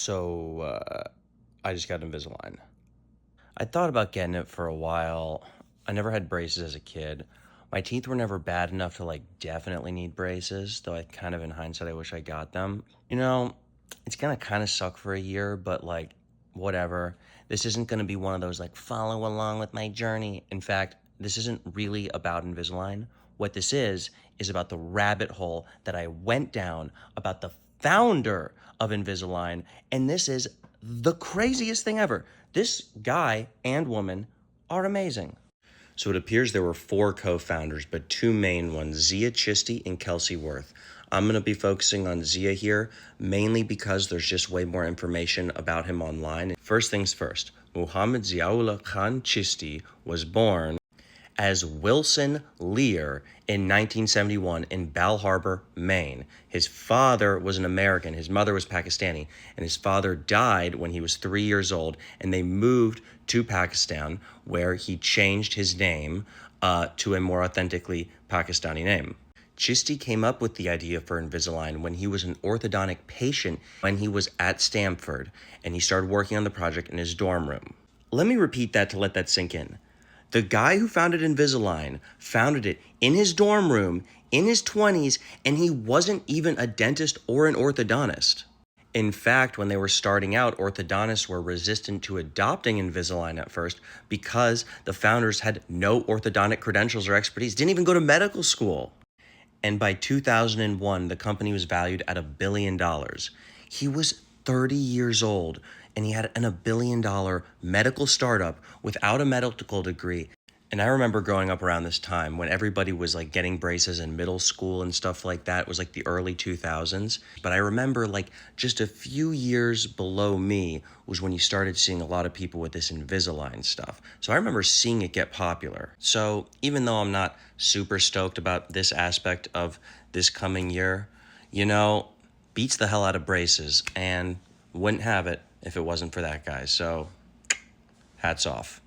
I just got Invisalign. I thought about getting it for a while. I never had braces as a kid. My teeth were never bad enough to definitely need braces, though I kind of in hindsight I wish I got them. It's gonna kind of suck for a year, but whatever. This isn't gonna be one of those follow along with my journey. In fact, this isn't really about Invisalign. What this is about the rabbit hole that I went down about the founder of Invisalign, and this is the craziest thing ever. This guy and woman are amazing. So it appears there were four co-founders, but two main ones, Zia Chistey and Kelsey Worth. I'm going to be focusing on Zia here, mainly because there's just way more information about him online. First things first, Muhammad Ziaullah Khan Chistey was born as Wilson Lear in 1971 in Bal Harbour, Maine. His father was an American, his mother was Pakistani, and his father died when he was 3 years old, and they moved to Pakistan, where he changed his name to a more authentically Pakistani name. Chistey came up with the idea for Invisalign when he was an orthodontic patient when he was at Stanford, and he started working on the project in his dorm room. Let me repeat that to let that sink in. The guy who founded Invisalign founded it in his dorm room in his 20s, and he wasn't even a dentist or an orthodontist. In fact, when they were starting out, orthodontists were resistant to adopting Invisalign at first because the founders had no orthodontic credentials or expertise, didn't even go to medical school. And by 2001, the company was valued at $1 billion. He was 30 years old, and he had $1 billion medical startup without a medical degree. And I remember growing up around this time when everybody was getting braces in middle school and stuff like that. It was the early 2000s. But I remember just a few years below me was when you started seeing a lot of people with this Invisalign stuff. So I remember seeing it get popular. So even though I'm not super stoked about this aspect of this coming year, beats the hell out of braces, and wouldn't have it if it wasn't for that guy. So hats off.